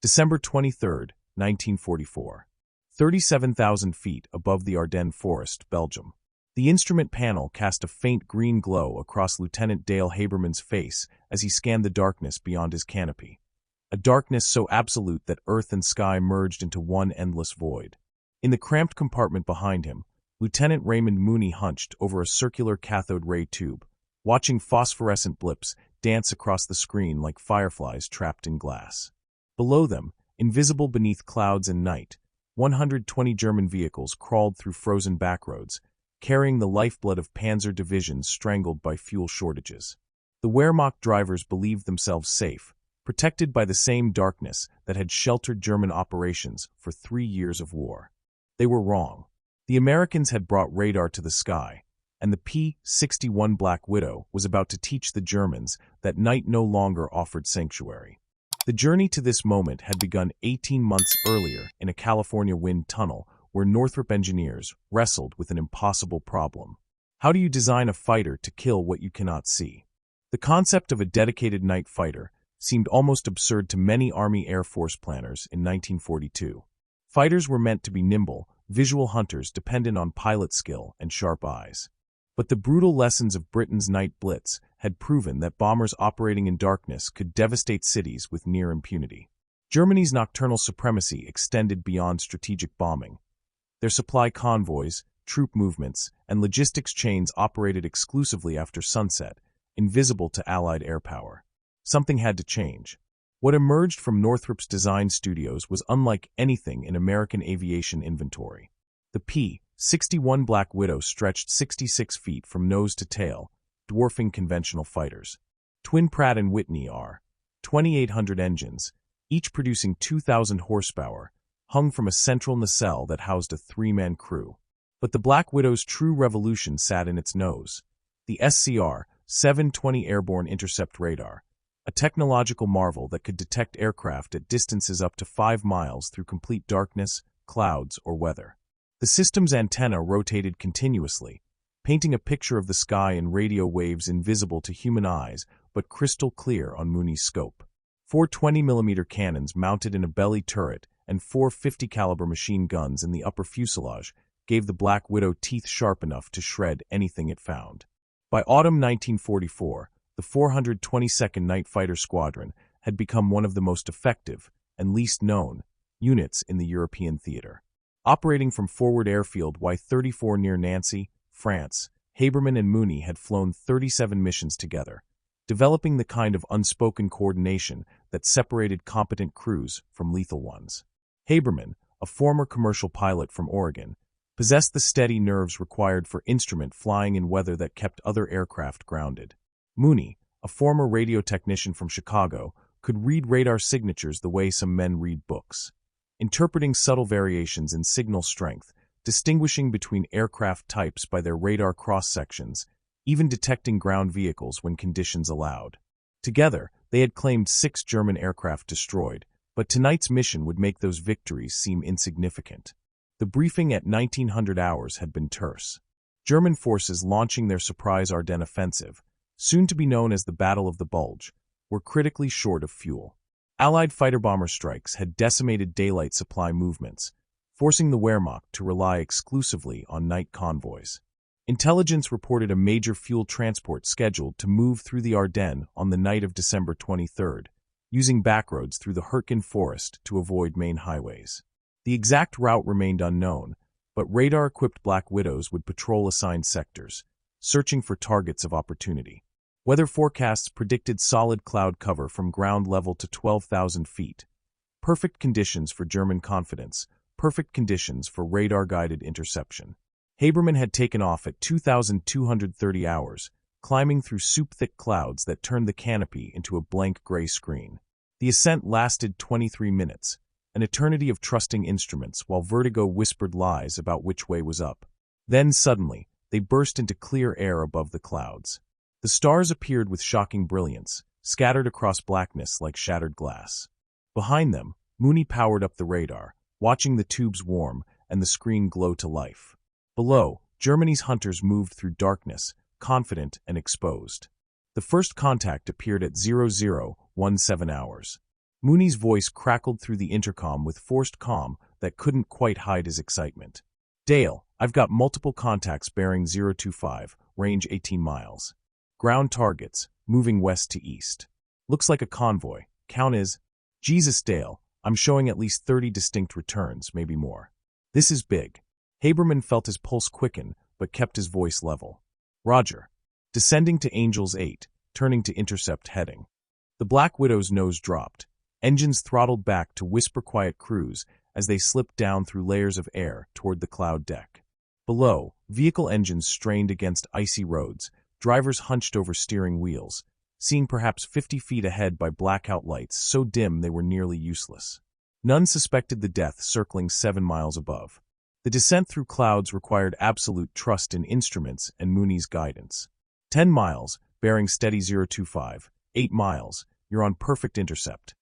December 23, 1944. 37,000 feet above the Ardennes forest, Belgium. The instrument panel cast a faint green glow across Lieutenant Dale Haberman's face as he scanned the darkness beyond his canopy. A darkness so absolute that earth and sky merged into one endless void. In the cramped compartment behind him, Lieutenant Raymond Mooney hunched over a circular cathode ray tube, watching phosphorescent blips dance across the screen like fireflies trapped in glass. Below them, invisible beneath clouds and night, 120 German vehicles crawled through frozen backroads, carrying the lifeblood of Panzer divisions strangled by fuel shortages. The Wehrmacht drivers believed themselves safe, protected by the same darkness that had sheltered German operations for 3 years of war. They were wrong. The Americans had brought radar to the sky, and the P-61 Black Widow was about to teach the Germans that night no longer offered sanctuary. The journey to this moment had begun 18 months earlier in a California wind tunnel where Northrop engineers wrestled with an impossible problem. How do you design a fighter to kill what you cannot see? The concept of a dedicated night fighter seemed almost absurd to many Army Air Force planners in 1942. Fighters were meant to be nimble, visual hunters dependent on pilot skill and sharp eyes. But the brutal lessons of Britain's night blitz had proven that bombers operating in darkness could devastate cities with near impunity. Germany's nocturnal supremacy extended beyond strategic bombing. Their supply convoys, troop movements, and logistics chains operated exclusively after sunset, invisible to Allied air power. Something had to change. What emerged from Northrop's design studios was unlike anything in American aviation inventory. The P-61 Black Widow stretched 66 feet from nose to tail, dwarfing conventional fighters. Twin Pratt & Whitney R-2800 engines, each producing 2,000 horsepower, hung from a central nacelle that housed a 3-man crew. But the Black Widow's true revolution sat in its nose. The SCR-720 Airborne Intercept Radar, a technological marvel that could detect aircraft at distances up to 5 miles through complete darkness, clouds, or weather. The system's antenna rotated continuously, painting a picture of the sky in radio waves invisible to human eyes but crystal clear on Mooney's scope. 4 20mm cannons mounted in a belly turret and 4 50-caliber machine guns in the upper fuselage gave the Black Widow teeth sharp enough to shred anything it found. By autumn 1944, the 422nd Night Fighter Squadron had become one of the most effective and least known units in the European theater. Operating from Forward Airfield Y-34 near Nancy, France, Haberman and Mooney had flown 37 missions together, developing the kind of unspoken coordination that separated competent crews from lethal ones. Haberman, a former commercial pilot from Oregon, possessed the steady nerves required for instrument flying in weather that kept other aircraft grounded. Mooney, a former radio technician from Chicago, could read radar signatures the way some men read books, interpreting subtle variations in signal strength, distinguishing between aircraft types by their radar cross-sections, even detecting ground vehicles when conditions allowed. Together, they had claimed 6 German aircraft destroyed, but tonight's mission would make those victories seem insignificant. The briefing at 1900 hours had been terse. German forces launching their surprise Ardennes offensive, soon to be known as the Battle of the Bulge, were critically short of fuel. Allied fighter-bomber strikes had decimated daylight supply movements, forcing the Wehrmacht to rely exclusively on night convoys. Intelligence reported a major fuel transport scheduled to move through the Ardennes on the night of December 23rd, using backroads through the Hürtgen forest to avoid main highways. The exact route remained unknown, but radar-equipped Black Widows would patrol assigned sectors, searching for targets of opportunity. Weather forecasts predicted solid cloud cover from ground level to 12,000 feet. Perfect conditions for German confidence, perfect conditions for radar-guided interception. Haberman had taken off at 2,230 hours, climbing through soup-thick clouds that turned the canopy into a blank gray screen. The ascent lasted 23 minutes, an eternity of trusting instruments while vertigo whispered lies about which way was up. Then suddenly, they burst into clear air above the clouds. The stars appeared with shocking brilliance, scattered across blackness like shattered glass. Behind them, Mooney powered up the radar, watching the tubes warm and the screen glow to life. Below, Germany's hunters moved through darkness, confident and exposed. The first contact appeared at 0017 hours. Mooney's voice crackled through the intercom with forced calm that couldn't quite hide his excitement. "Dale, I've got multiple contacts bearing 025, range 18 miles. Ground targets, moving west to east. Looks like a convoy. Count is..." "Jesus, Dale, I'm showing at least 30 distinct returns, maybe more. This is big." Haberman felt his pulse quicken, but kept his voice level. "Roger." Descending to Angels 8, turning to intercept heading. The Black Widow's nose dropped. Engines throttled back to whisper-quiet cruise as they slipped down through layers of air toward the cloud deck. Below, vehicle engines strained against icy roads, drivers hunched over steering wheels, seeing perhaps 50 feet ahead by blackout lights so dim they were nearly useless. None suspected the death circling 7 miles above. The descent through clouds required absolute trust in instruments and Mooney's guidance. 10 miles, bearing steady 025. 8 miles, you're on perfect intercept.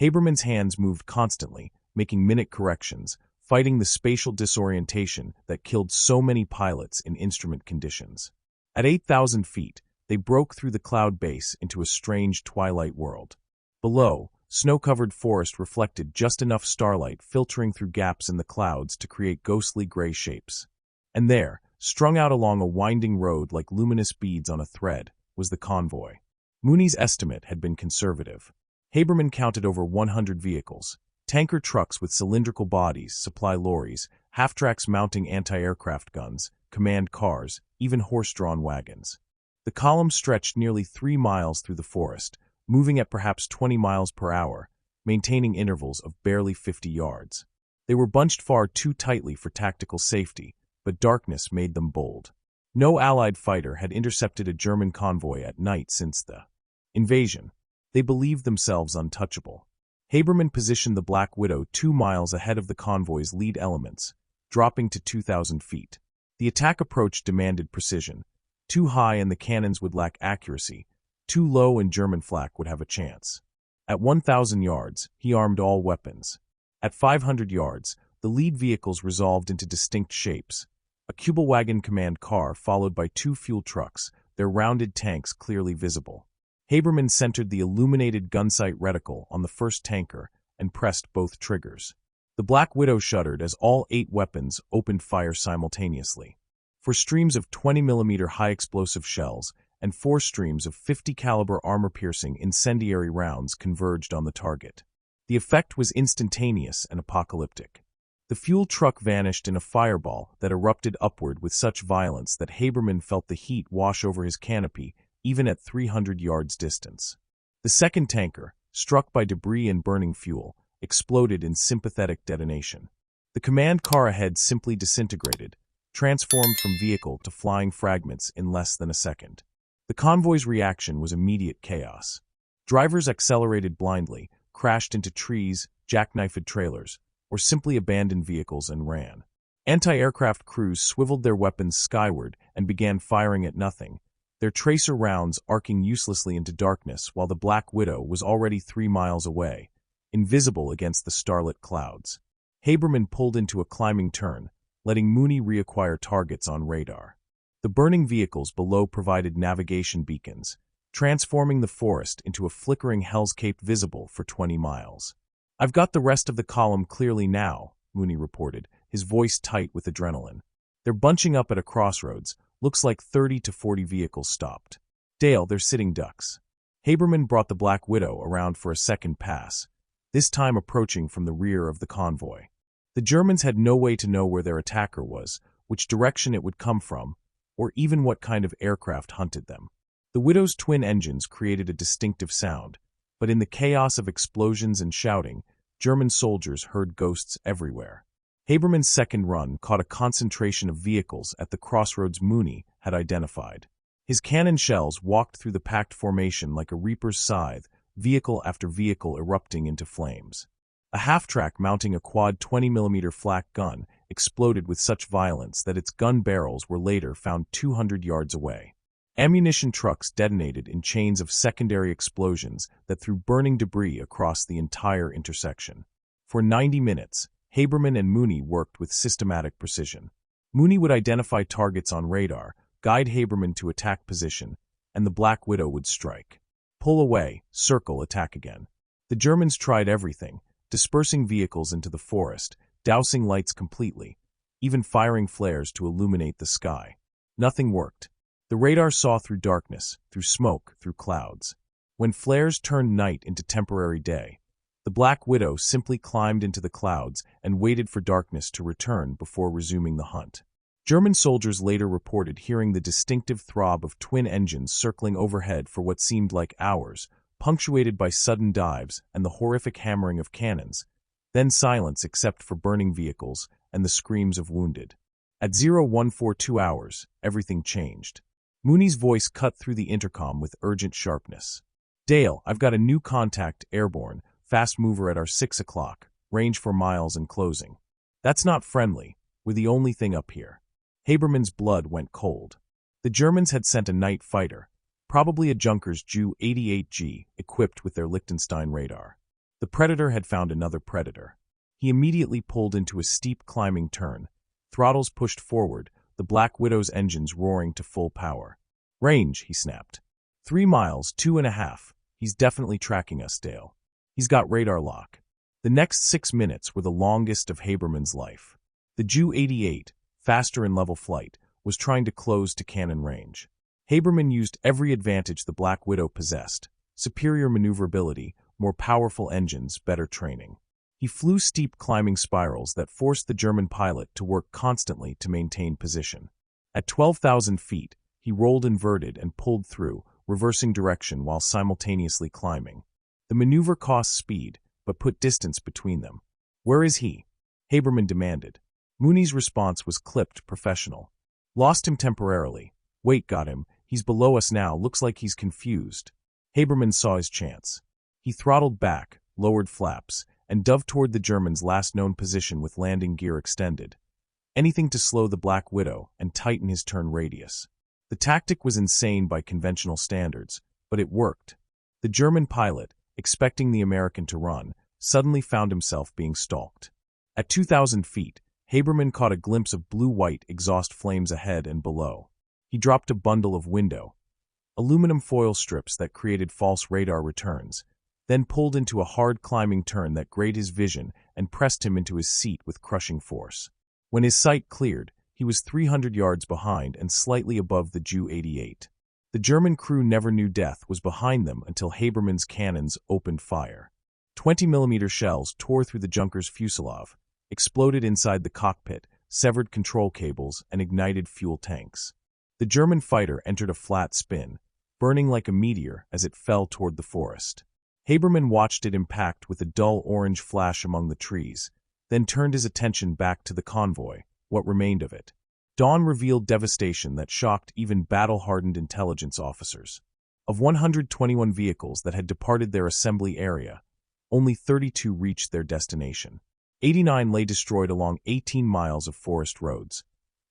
Haberman's hands moved constantly, making minute corrections, fighting the spatial disorientation that killed so many pilots in instrument conditions. At 8,000 feet, they broke through the cloud base into a strange twilight world. Below, snow-covered forest reflected just enough starlight filtering through gaps in the clouds to create ghostly gray shapes. And there, strung out along a winding road like luminous beads on a thread, was the convoy. Mooney's estimate had been conservative. Haberman counted over 100 vehicles. Tanker trucks with cylindrical bodies, supply lorries, half-tracks mounting anti-aircraft guns, command cars, even horse-drawn wagons. The column stretched nearly 3 miles through the forest, moving at perhaps 20 miles per hour, maintaining intervals of barely 50 yards. They were bunched far too tightly for tactical safety, but darkness made them bold. No Allied fighter had intercepted a German convoy at night since the invasion. They believed themselves untouchable. Haberman positioned the Black Widow 2 miles ahead of the convoy's lead elements, dropping to 2,000 feet. The attack approach demanded precision. Too high and the cannons would lack accuracy. Too low and German flak would have a chance. At 1,000 yards, he armed all weapons. At 500 yards, the lead vehicles resolved into distinct shapes. A Kubelwagen command car followed by 2 fuel trucks, their rounded tanks clearly visible. Haberman centered the illuminated gunsight reticle on the first tanker and pressed both triggers. The Black Widow shuddered as all 8 weapons opened fire simultaneously. 4 streams of 20mm high-explosive shells and 4 streams of 50-caliber armor-piercing incendiary rounds converged on the target. The effect was instantaneous and apocalyptic. The fuel truck vanished in a fireball that erupted upward with such violence that Haberman felt the heat wash over his canopy even at 300 yards distance. The second tanker, struck by debris and burning fuel, exploded in sympathetic detonation. The command car ahead simply disintegrated, transformed from vehicle to flying fragments in less than a second. The convoy's reaction was immediate chaos. Drivers accelerated blindly, crashed into trees, jackknifed trailers, or simply abandoned vehicles and ran. Anti-aircraft crews swiveled their weapons skyward and began firing at nothing, their tracer rounds arcing uselessly into darkness while the Black Widow was already 3 miles away, invisible against the starlit clouds. Haberman pulled into a climbing turn, letting Mooney reacquire targets on radar. The burning vehicles below provided navigation beacons, transforming the forest into a flickering Hell's Cape visible for 20 miles. "I've got the rest of the column clearly now," Mooney reported, his voice tight with adrenaline. "They're bunching up at a crossroads. Looks like 30 to 40 vehicles stopped. Dale, they're sitting ducks." Haberman brought the Black Widow around for a second pass, this time approaching from the rear of the convoy. The Germans had no way to know where their attacker was, which direction it would come from, or even what kind of aircraft hunted them. The Widow's twin engines created a distinctive sound, but in the chaos of explosions and shouting, German soldiers heard ghosts everywhere. Haberman's second run caught a concentration of vehicles at the crossroads Mooney had identified. His cannon shells walked through the packed formation like a reaper's scythe, vehicle after vehicle erupting into flames. A half-track mounting a quad 20mm flak gun exploded with such violence that its gun barrels were later found 200 yards away. Ammunition trucks detonated in chains of secondary explosions that threw burning debris across the entire intersection. For 90 minutes, Haberman and Mooney worked with systematic precision. Mooney would identify targets on radar, guide Haberman to attack position, and the Black Widow would strike. Pull away, circle, attack again. The Germans tried everything, dispersing vehicles into the forest, dousing lights completely, even firing flares to illuminate the sky. Nothing worked. The radar saw through darkness, through smoke, through clouds. When flares turned night into temporary day, the Black Widow simply climbed into the clouds and waited for darkness to return before resuming the hunt. German soldiers later reported hearing the distinctive throb of twin engines circling overhead for what seemed like hours, punctuated by sudden dives and the horrific hammering of cannons, then silence except for burning vehicles and the screams of wounded. At 0142 hours, everything changed. Mooney's voice cut through the intercom with urgent sharpness. "Dale, I've got a new contact, Airborne, fast mover at our 6 o'clock, range 4 miles and closing. That's not friendly, we're the only thing up here." Haberman's blood went cold. The Germans had sent a night fighter, probably a Junkers Ju-88G, equipped with their Liechtenstein radar. The Predator had found another Predator. He immediately pulled into a steep climbing turn, throttles pushed forward, the Black Widow's engines roaring to full power. "Range," he snapped. 3 miles, 2.5. He's definitely tracking us, Dale. He's got radar lock. The next 6 minutes were the longest of Haberman's life. The Ju-88, faster in level flight, was trying to close to cannon range. Haberman used every advantage the Black Widow possessed: superior maneuverability, more powerful engines, better training. He flew steep climbing spirals that forced the German pilot to work constantly to maintain position. At 12,000 feet, he rolled inverted and pulled through, reversing direction while simultaneously climbing. The maneuver cost speed, but put distance between them. "Where is he?" Haberman demanded. Mooney's response was clipped, professional. "Lost him temporarily. Wait, got him. He's below us now, looks like he's confused." Haberman saw his chance. He throttled back, lowered flaps, and dove toward the German's last known position with landing gear extended. Anything to slow the Black Widow and tighten his turn radius. The tactic was insane by conventional standards, but it worked. The German pilot, expecting the American to run, suddenly found himself being stalked. At 2,000 feet, Haberman caught a glimpse of blue-white exhaust flames ahead and below. He dropped a bundle of window, aluminum foil strips that created false radar returns, then pulled into a hard climbing turn that grayed his vision and pressed him into his seat with crushing force. When his sight cleared, he was 300 yards behind and slightly above the Ju-88. The German crew never knew death was behind them until Haberman's cannons opened fire. 20mm shells tore through the Junker's fuselage, exploded inside the cockpit, severed control cables, and ignited fuel tanks. The German fighter entered a flat spin, burning like a meteor as it fell toward the forest. Haberman watched it impact with a dull orange flash among the trees, then turned his attention back to the convoy, what remained of it. Dawn revealed devastation that shocked even battle-hardened intelligence officers. Of 121 vehicles that had departed their assembly area, only 32 reached their destination. 89 lay destroyed along 18 miles of forest roads.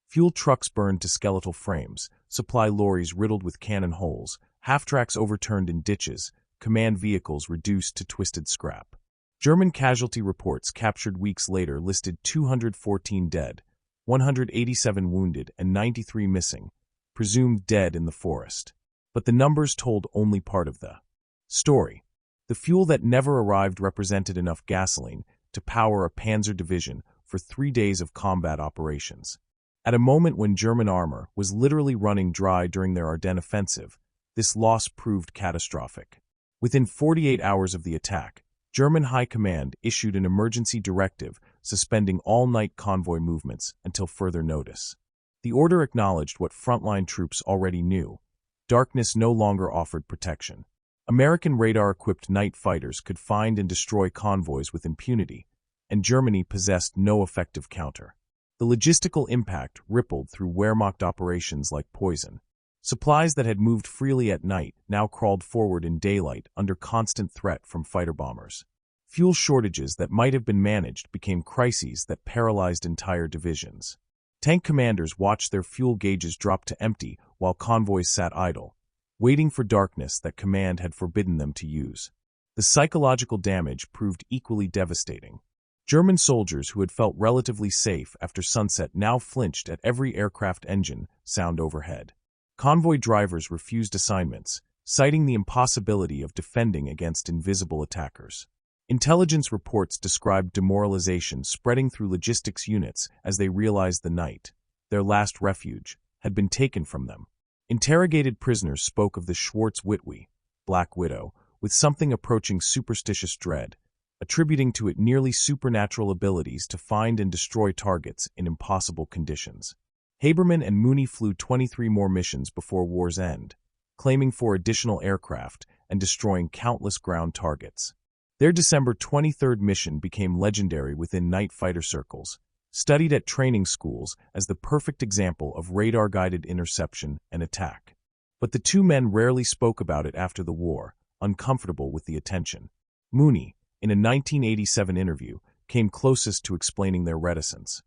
Fuel trucks burned to skeletal frames, supply lorries riddled with cannon holes, half-tracks overturned in ditches, command vehicles reduced to twisted scrap. German casualty reports captured weeks later listed 214 dead, 187 wounded, and 93 missing, presumed dead in the forest. But the numbers told only part of the story. The fuel that never arrived represented enough gasoline to power a Panzer division for 3 days of combat operations. At a moment when German armor was literally running dry during their Ardennes offensive, this loss proved catastrophic. Within 48 hours of the attack, German High Command issued an emergency directive suspending all night convoy movements until further notice. The order acknowledged what frontline troops already knew: darkness no longer offered protection. American radar-equipped night fighters could find and destroy convoys with impunity, and Germany possessed no effective counter. The logistical impact rippled through Wehrmacht operations like poison. Supplies that had moved freely at night now crawled forward in daylight under constant threat from fighter bombers. Fuel shortages that might have been managed became crises that paralyzed entire divisions. Tank commanders watched their fuel gauges drop to empty while convoys sat idle, waiting for darkness that command had forbidden them to use. The psychological damage proved equally devastating. German soldiers who had felt relatively safe after sunset now flinched at every aircraft engine sound overhead. Convoy drivers refused assignments, citing the impossibility of defending against invisible attackers. Intelligence reports described demoralization spreading through logistics units as they realized the night, their last refuge, had been taken from them. Interrogated prisoners spoke of the Schwarz-Witwe, Black Widow, with something approaching superstitious dread, attributing to it nearly supernatural abilities to find and destroy targets in impossible conditions. Haberman and Mooney flew 23 more missions before war's end, claiming for additional aircraft and destroying countless ground targets. Their December 23rd mission became legendary within Night Fighter circles, studied at training schools as the perfect example of radar-guided interception and attack. But the two men rarely spoke about it after the war, uncomfortable with the attention. Mooney, in a 1987 interview, came closest to explaining their reticence.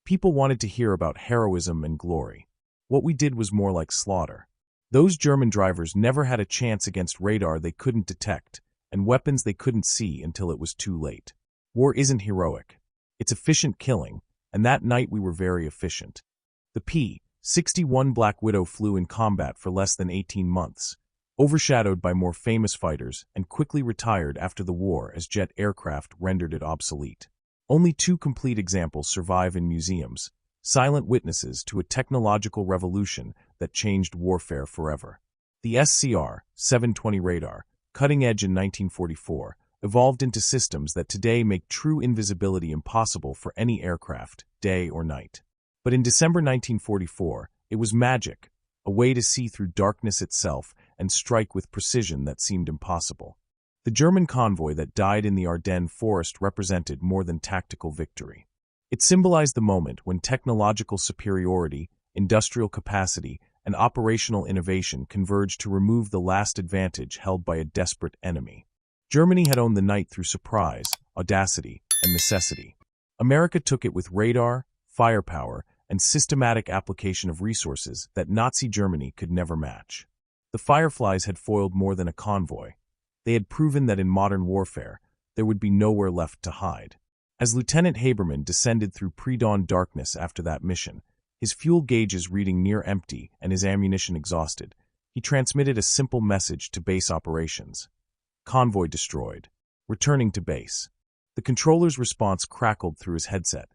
People wanted to hear about heroism and glory. What we did was more like slaughter. Those German drivers never had a chance against radar they couldn't detect, and weapons they couldn't see until it was too late. War isn't heroic. It's efficient killing, and that night we were very efficient. The P-61 Black Widow flew in combat for less than 18 months, overshadowed by more famous fighters, and quickly retired after the war as jet aircraft rendered it obsolete. Only two complete examples survive in museums, silent witnesses to a technological revolution that changed warfare forever. The SCR-720 radar, cutting edge in 1944, evolved into systems that today make true invisibility impossible for any aircraft, day or night. But in December 1944, it was magic, a way to see through darkness itself and strike with precision that seemed impossible. The German convoy that died in the Ardennes forest represented more than tactical victory. It symbolized the moment when technological superiority, industrial capacity, and operational innovation converged to remove the last advantage held by a desperate enemy. Germany had owned the night through surprise, audacity, and necessity. America took it with radar, firepower, and systematic application of resources that Nazi Germany could never match. The Fireflies had foiled more than a convoy. They had proven that in modern warfare, there would be nowhere left to hide. As Lieutenant Haberman descended through pre-dawn darkness after that mission, his fuel gauges reading near empty and his ammunition exhausted, he transmitted a simple message to base operations. Convoy destroyed. Returning to base. The controller's response crackled through his headset.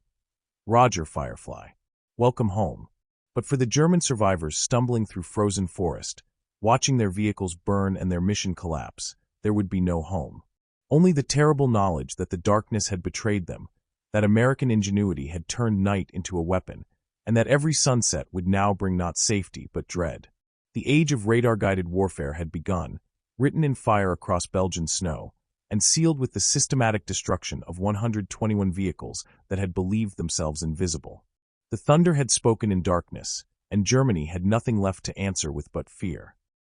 Roger, Firefly. Welcome home. But for the German survivors stumbling through frozen forest, watching their vehicles burn and their mission collapse, there would be no home. Only the terrible knowledge that the darkness had betrayed them, that American ingenuity had turned night into a weapon, and that every sunset would now bring not safety but dread. The age of radar-guided warfare had begun, written in fire across Belgian snow, and sealed with the systematic destruction of 121 vehicles that had believed themselves invisible. The thunder had spoken in darkness, and Germany had nothing left to answer with but fear.